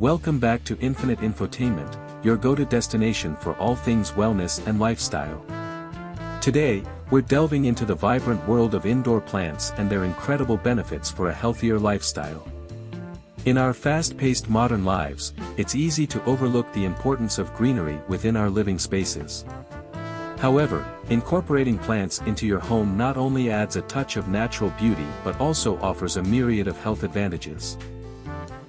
Welcome back to Infinite Infotainment, your go-to destination for all things wellness and lifestyle. Today, we're delving into the vibrant world of indoor plants and their incredible benefits for a healthier lifestyle. In our fast-paced modern lives, it's easy to overlook the importance of greenery within our living spaces. However, incorporating plants into your home not only adds a touch of natural beauty but also offers a myriad of health advantages.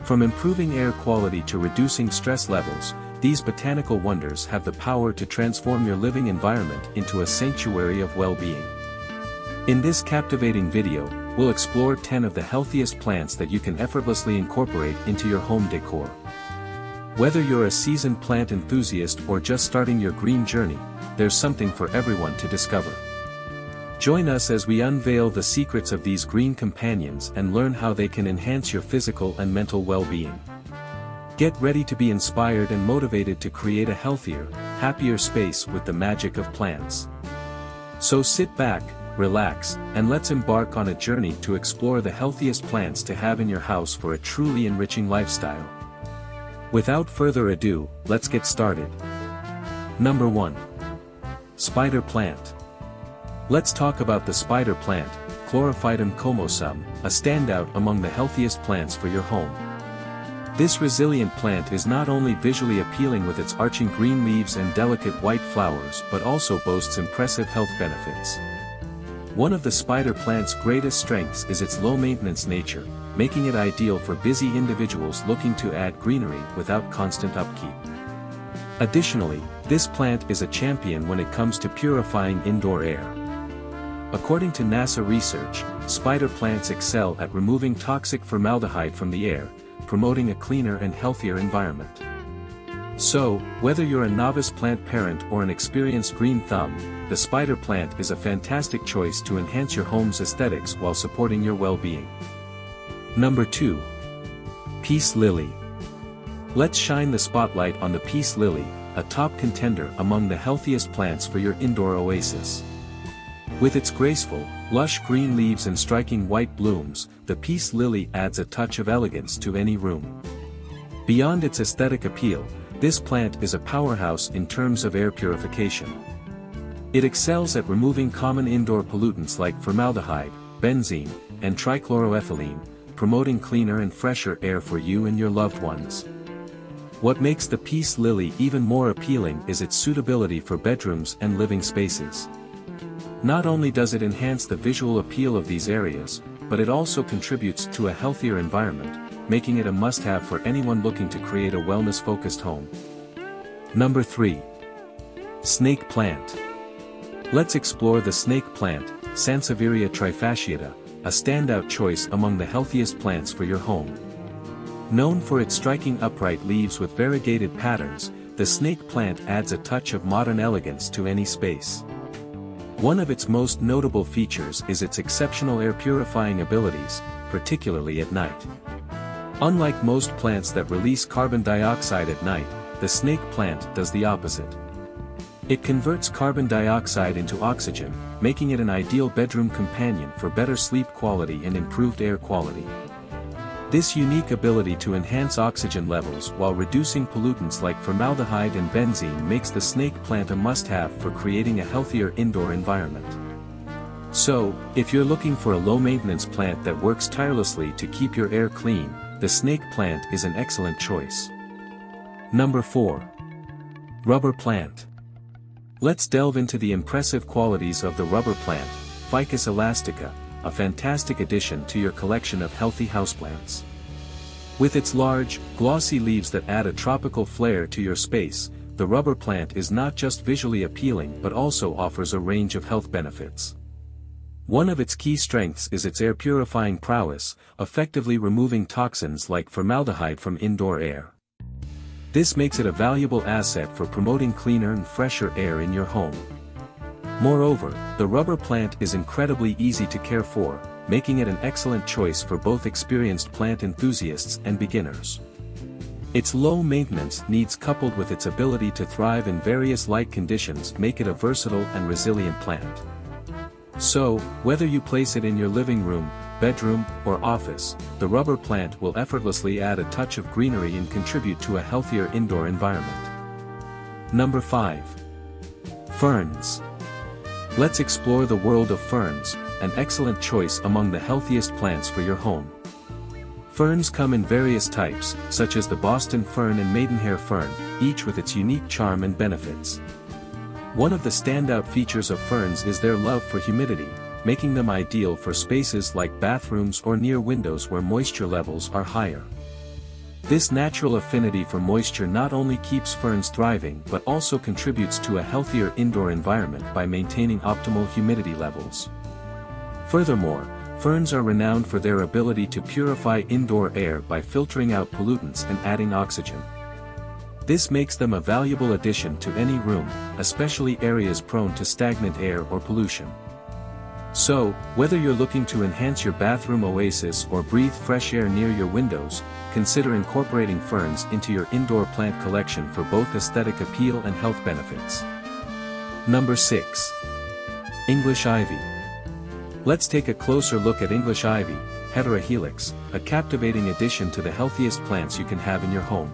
From improving air quality to reducing stress levels, these botanical wonders have the power to transform your living environment into a sanctuary of well-being. In this captivating video, we'll explore 10 of the healthiest plants that you can effortlessly incorporate into your home decor. Whether you're a seasoned plant enthusiast or just starting your green journey, there's something for everyone to discover. Join us as we unveil the secrets of these green companions and learn how they can enhance your physical and mental well-being. Get ready to be inspired and motivated to create a healthier, happier space with the magic of plants. So sit back, relax, and let's embark on a journey to explore the healthiest plants to have in your house for a truly enriching lifestyle. Without further ado, let's get started. Number 1. Spider plant. Let's talk about the spider plant, Chlorophytum comosum, a standout among the healthiest plants for your home. This resilient plant is not only visually appealing with its arching green leaves and delicate white flowers but also boasts impressive health benefits. One of the spider plant's greatest strengths is its low-maintenance nature, making it ideal for busy individuals looking to add greenery without constant upkeep. Additionally, this plant is a champion when it comes to purifying indoor air. According to NASA research, spider plants excel at removing toxic formaldehyde from the air, promoting a cleaner and healthier environment. So, whether you're a novice plant parent or an experienced green thumb, the spider plant is a fantastic choice to enhance your home's aesthetics while supporting your well-being. Number 2. Peace lily. Let's shine the spotlight on the peace lily, a top contender among the healthiest plants for your indoor oasis. With its graceful, lush green leaves and striking white blooms, the peace lily adds a touch of elegance to any room. Beyond its aesthetic appeal, this plant is a powerhouse in terms of air purification. It excels at removing common indoor pollutants like formaldehyde, benzene, and trichloroethylene, promoting cleaner and fresher air for you and your loved ones. What makes the peace lily even more appealing is its suitability for bedrooms and living spaces. Not only does it enhance the visual appeal of these areas, but it also contributes to a healthier environment, making it a must-have for anyone looking to create a wellness-focused home. Number 3. Snake plant. Let's explore the snake plant, Sansevieria trifasciata, a standout choice among the healthiest plants for your home. Known for its striking upright leaves with variegated patterns, the snake plant adds a touch of modern elegance to any space. One of its most notable features is its exceptional air purifying abilities, particularly at night. Unlike most plants that release carbon dioxide at night, the snake plant does the opposite. It converts carbon dioxide into oxygen, making it an ideal bedroom companion for better sleep quality and improved air quality. This unique ability to enhance oxygen levels while reducing pollutants like formaldehyde and benzene makes the snake plant a must-have for creating a healthier indoor environment. So, if you're looking for a low-maintenance plant that works tirelessly to keep your air clean, the snake plant is an excellent choice. Number 4. Rubber plant. Let's delve into the impressive qualities of the rubber plant, Ficus elastica, a fantastic addition to your collection of healthy houseplants. With its large, glossy leaves that add a tropical flair to your space, the rubber plant is not just visually appealing but also offers a range of health benefits. One of its key strengths is its air purifying prowess, effectively removing toxins like formaldehyde from indoor air. This makes it a valuable asset for promoting cleaner and fresher air in your home. Moreover, the rubber plant is incredibly easy to care for, making it an excellent choice for both experienced plant enthusiasts and beginners. Its low maintenance needs coupled with its ability to thrive in various light conditions make it a versatile and resilient plant. So, whether you place it in your living room, bedroom, or office, the rubber plant will effortlessly add a touch of greenery and contribute to a healthier indoor environment. Number 5. Ferns. Let's explore the world of ferns, an excellent choice among the healthiest plants for your home. Ferns come in various types, such as the Boston fern and maidenhair fern, each with its unique charm and benefits. One of the standout features of ferns is their love for humidity, making them ideal for spaces like bathrooms or near windows where moisture levels are higher. This natural affinity for moisture not only keeps ferns thriving but also contributes to a healthier indoor environment by maintaining optimal humidity levels. Furthermore, ferns are renowned for their ability to purify indoor air by filtering out pollutants and adding oxygen. This makes them a valuable addition to any room, especially areas prone to stagnant air or pollution. So, whether you're looking to enhance your bathroom oasis or breathe fresh air near your windows, consider incorporating ferns into your indoor plant collection for both aesthetic appeal and health benefits. Number 6. English ivy. Let's take a closer look at English ivy, Heterohelix, a captivating addition to the healthiest plants you can have in your home.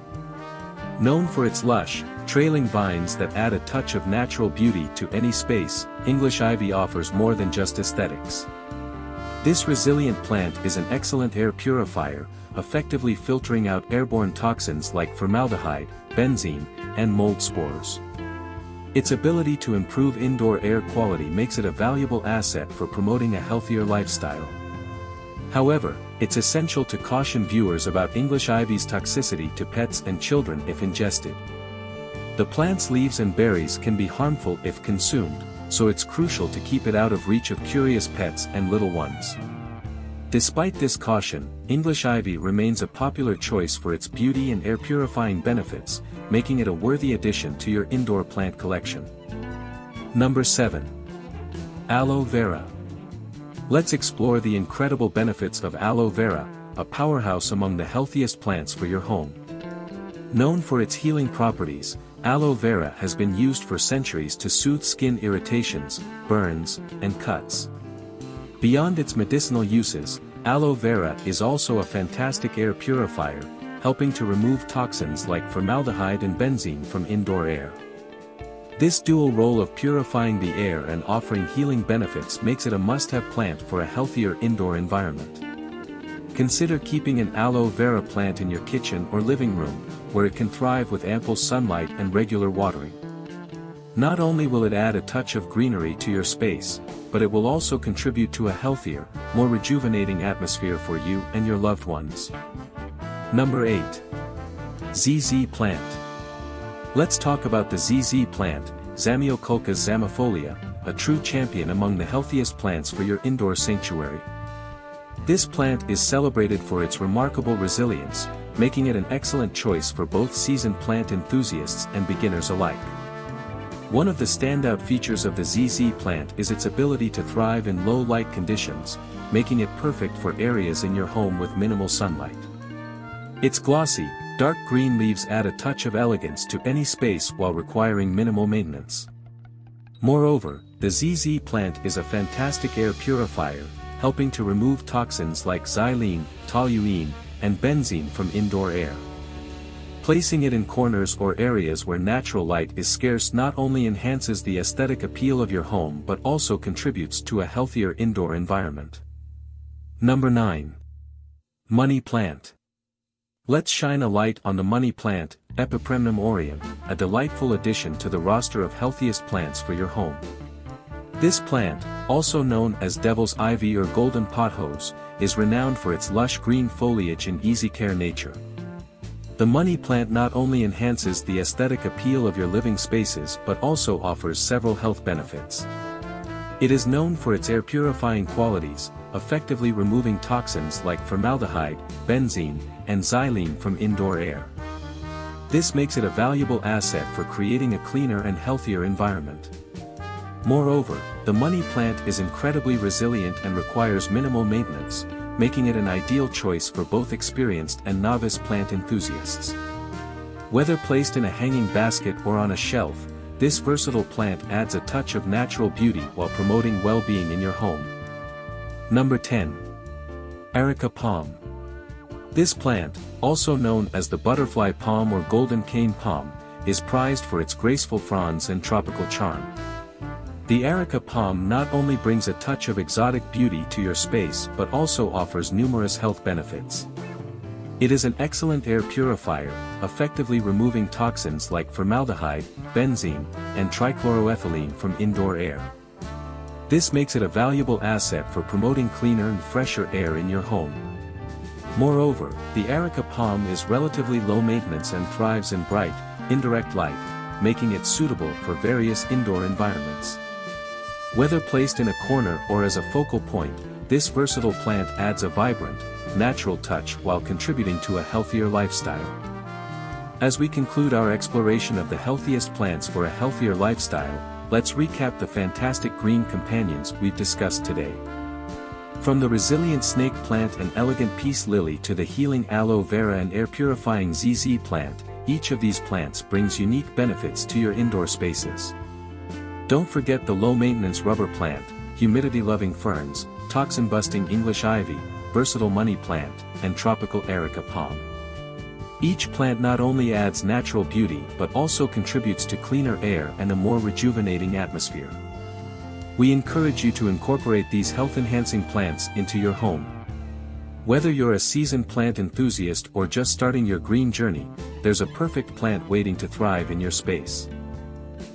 Known for its lush, trailing vines that add a touch of natural beauty to any space, English ivy offers more than just aesthetics. This resilient plant is an excellent air purifier, effectively filtering out airborne toxins like formaldehyde, benzene, and mold spores. Its ability to improve indoor air quality makes it a valuable asset for promoting a healthier lifestyle. However, it's essential to caution viewers about English ivy's toxicity to pets and children if ingested. The plant's leaves and berries can be harmful if consumed, so it's crucial to keep it out of reach of curious pets and little ones. Despite this caution, English ivy remains a popular choice for its beauty and air purifying benefits, making it a worthy addition to your indoor plant collection. Number 7. Aloe vera. Let's explore the incredible benefits of aloe vera, a powerhouse among the healthiest plants for your home. Known for its healing properties, aloe vera has been used for centuries to soothe skin irritations, burns, and cuts. Beyond its medicinal uses, aloe vera is also a fantastic air purifier, helping to remove toxins like formaldehyde and benzene from indoor air. This dual role of purifying the air and offering healing benefits makes it a must-have plant for a healthier indoor environment. Consider keeping an aloe vera plant in your kitchen or living room, where it can thrive with ample sunlight and regular watering. Not only will it add a touch of greenery to your space, but it will also contribute to a healthier, more rejuvenating atmosphere for you and your loved ones. Number 8. ZZ plant. Let's talk about the ZZ plant, Zamioculcas zamifolia, a true champion among the healthiest plants for your indoor sanctuary. This plant is celebrated for its remarkable resilience, making it an excellent choice for both seasoned plant enthusiasts and beginners alike. One of the standout features of the ZZ plant is its ability to thrive in low light conditions, making it perfect for areas in your home with minimal sunlight. Its glossy, dark green leaves add a touch of elegance to any space while requiring minimal maintenance. Moreover, the ZZ plant is a fantastic air purifier, helping to remove toxins like xylene, toluene, and benzene from indoor air. Placing it in corners or areas where natural light is scarce not only enhances the aesthetic appeal of your home but also contributes to a healthier indoor environment. Number 9. Money plant. Let's shine a light on the money plant, Epipremnum aureum, a delightful addition to the roster of healthiest plants for your home. This plant, also known as devil's ivy or golden pothose, is renowned for its lush green foliage and easy care nature. The money plant not only enhances the aesthetic appeal of your living spaces but also offers several health benefits. It is known for its air purifying qualities, effectively removing toxins like formaldehyde, benzene, and xylene from indoor air. This makes it a valuable asset for creating a cleaner and healthier environment. Moreover, the money plant is incredibly resilient and requires minimal maintenance, making it an ideal choice for both experienced and novice plant enthusiasts. Whether placed in a hanging basket or on a shelf, this versatile plant adds a touch of natural beauty while promoting well-being in your home. Number 10. Areca palm. This plant, also known as the butterfly palm or golden cane palm, is prized for its graceful fronds and tropical charm. The areca palm not only brings a touch of exotic beauty to your space but also offers numerous health benefits. It is an excellent air purifier, effectively removing toxins like formaldehyde, benzene, and trichloroethylene from indoor air. This makes it a valuable asset for promoting cleaner and fresher air in your home. Moreover, the areca palm is relatively low maintenance and thrives in bright, indirect light, making it suitable for various indoor environments. Whether placed in a corner or as a focal point, this versatile plant adds a vibrant, natural touch while contributing to a healthier lifestyle. As we conclude our exploration of the healthiest plants for a healthier lifestyle, let's recap the fantastic green companions we've discussed today. From the resilient snake plant and elegant peace lily to the healing aloe vera and air-purifying ZZ plant, each of these plants brings unique benefits to your indoor spaces. Don't forget the low-maintenance rubber plant, humidity-loving ferns, toxin-busting English ivy, versatile money plant, and tropical areca palm. Each plant not only adds natural beauty but also contributes to cleaner air and a more rejuvenating atmosphere. We encourage you to incorporate these health-enhancing plants into your home. Whether you're a seasoned plant enthusiast or just starting your green journey, there's a perfect plant waiting to thrive in your space.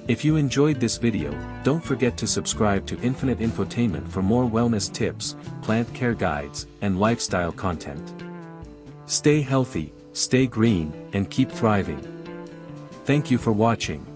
If you enjoyed this video, don't forget to subscribe to Infinite Infotainment for more wellness tips, plant care guides, and lifestyle content. Stay healthy, stay green, and keep thriving. Thank you for watching.